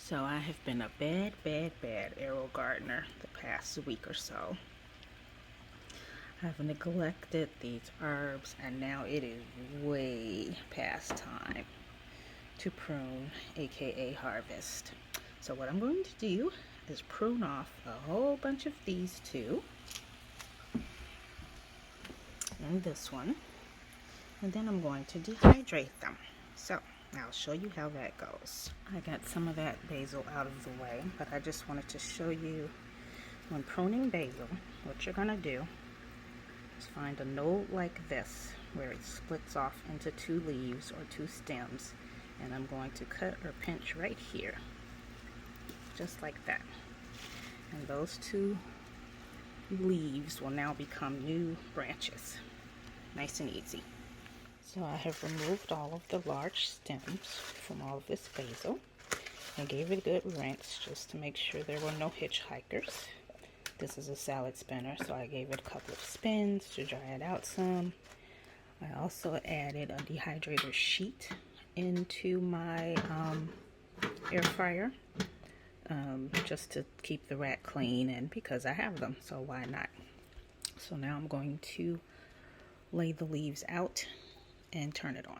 So I have been a bad AeroGardener the past week or so. I've neglected these herbs and now it is way past time to prune, aka harvest. So what I'm going to do is prune off a whole bunch of these two and this one, and then I'm going to dehydrate them. So I'll show you how that goes. I got some of that basil out of the way, but I just wanted to show you when pruning basil, what you're gonna do is find a node like this where it splits off into two leaves or two stems, and I'm going to cut or pinch right here, just like that. And those two leaves will now become new branches. Nice and easy. So I have removed all of the large stems from all of this basil. I gave it a good rinse just to make sure there were no hitchhikers. This is a salad spinner, so I gave it a couple of spins to dry it out some. I also added a dehydrator sheet into my air fryer just to keep the rack clean, and because I have them, so why not? So now I'm going to lay the leaves out and turn it on.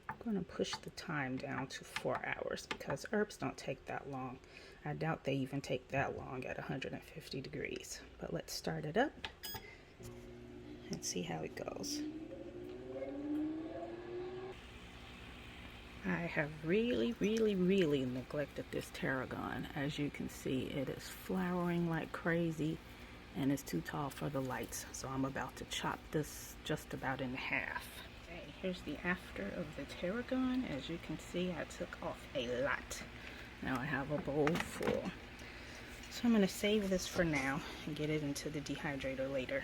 I'm going to push the time down to 4 hours because herbs don't take that long. I doubt they even take that long at 150 degrees. But let's start it up and see how it goes. I have really neglected this tarragon. As you can see, it is flowering like crazy and it's too tall for the lights. So I'm about to chop this just about in half. Okay, here's the after of the tarragon. As you can see, I took off a lot. Now I have a bowl full. So I'm going to save this for now and get it into the dehydrator later.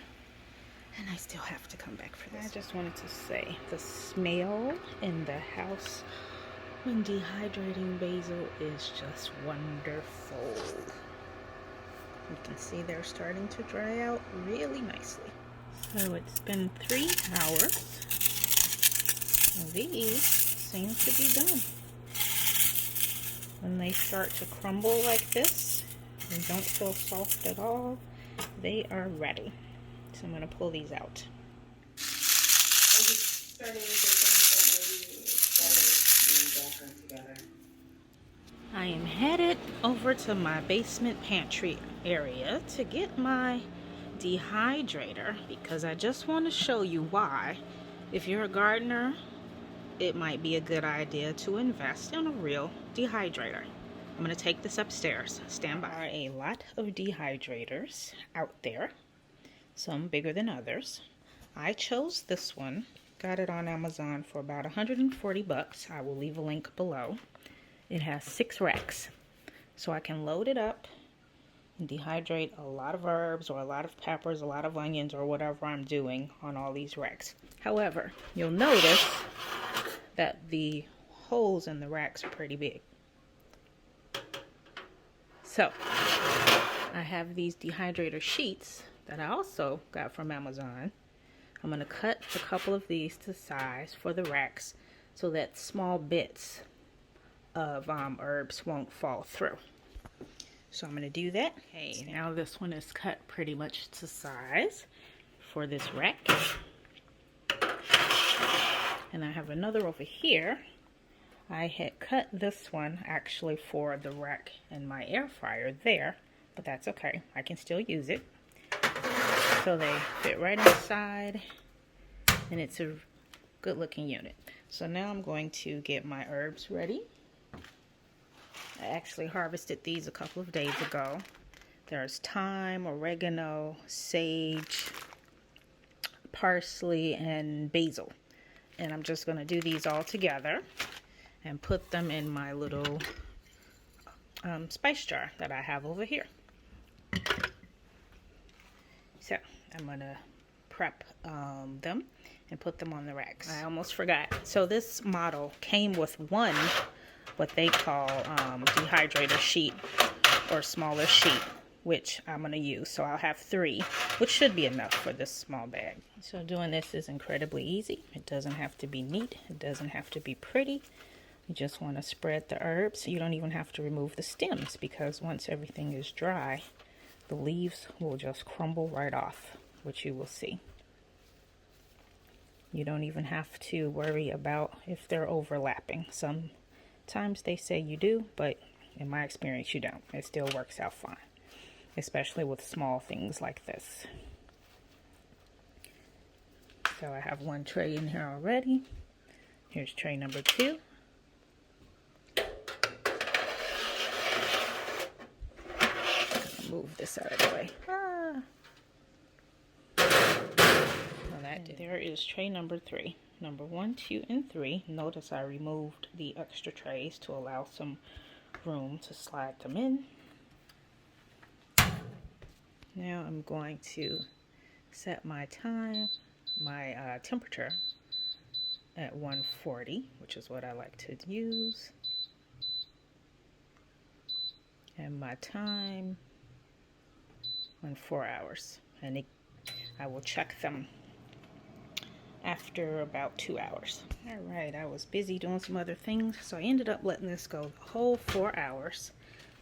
And I still have to come back for this. I just wanted to say, the smell in the house when dehydrating basil is just wonderful. You can see they're starting to dry out really nicely. So it's been 3 hours. And these seem to be done. When they start to crumble like this, and don't feel soft at all, they are ready. So I'm going to pull these out. I am headed over to my basement pantry area to get my dehydrator because I just want to show you why, if you're a gardener, it might be a good idea to invest in a real dehydrator. I'm going to take this upstairs. Stand by. There are a lot of dehydrators out there, some bigger than others. I chose this one, got it on Amazon for about 140 bucks. I will leave a link below. It has 6 racks, so I can load it up and dehydrate a lot of herbs or a lot of peppers, a lot of onions, or whatever I'm doing on all these racks. However, you'll notice that the holes in the racks are pretty big. So I have these dehydrator sheets that I also got from Amazon. I'm going to cut a couple of these to size for the racks so that small bits of herbs won't fall through. So I'm going to do that. Okay, now this one is cut pretty much to size for this rack. And I have another over here. I had cut this one actually for the rack in my air fryer there, but that's okay. I can still use it. So they fit right inside, and it's a good looking unit. So now I'm going to get my herbs ready. I actually harvested these a couple of days ago. There's thyme, oregano, sage, parsley, and basil. And I'm just going to do these all together and put them in my little spice jar that I have over here. So I'm going to prep them and put them on the racks. I almost forgot. So this model came with one, what they call dehydrator sheet or smaller sheet. which I'm going to use. So I'll have 3, which should be enough for this small bag. So doing this is incredibly easy. It doesn't have to be neat. It doesn't have to be pretty. You just want to spread the herbs. You don't even have to remove the stems, because once everything is dry, the leaves will just crumble right off, which you will see. You don't even have to worry about if they're overlapping. Sometimes they say you do, but in my experience, you don't. It still works out fine, especially with small things like this. So I have 1 tray in here already. Here's tray number 2. Move this out of the way. There is tray number 3. Number 1, 2, and 3. Notice I removed the extra trays to allow some room to slide them in. Now I'm going to set my temperature at 140, which is what I like to use. And my time on 4 hours. And I will check them after about 2 hours. Alright, I was busy doing some other things, so I ended up letting this go the whole 4 hours.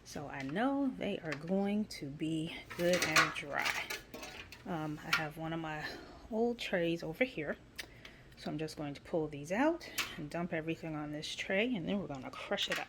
So I know they are going to be good and dry. I have one of my old trays over here. So I'm just going to pull these out and dump everything on this tray, and then we're going to crush it up.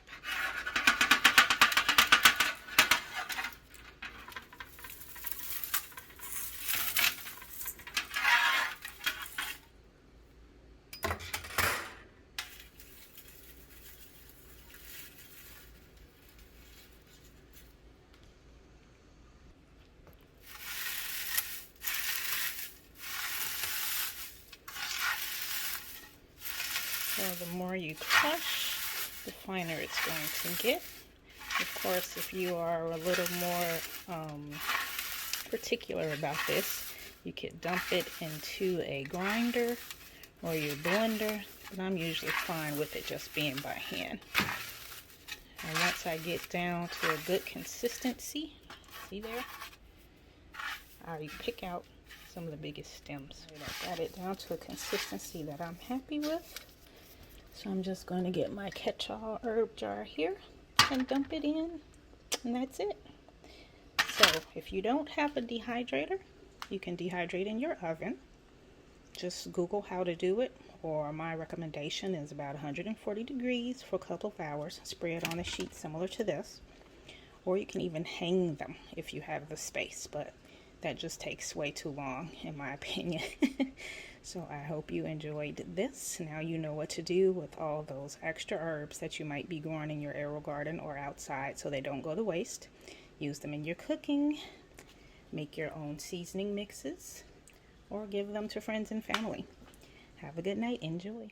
So the more you crush, the finer it's going to get. Of course, if you are a little more particular about this, you could dump it into a grinder or your blender, but I'm usually fine with it just being by hand. And once I get down to a good consistency, see there? I pick out some of the biggest stems. I got it down to a consistency that I'm happy with. So I'm just going to get my catch-all herb jar here and dump it in, and that's it. So if you don't have a dehydrator, you can dehydrate in your oven. Just Google how to do it, or my recommendation is about 140 degrees for a couple of hours. Spray it on a sheet similar to this, or you can even hang them if you have the space, but that just takes way too long in my opinion. So I hope you enjoyed this. Now you know what to do with all those extra herbs that you might be growing in your AeroGarden or outside, so they don't go to waste. Use them in your cooking, make your own seasoning mixes, or give them to friends and family. Have a good night. Enjoy.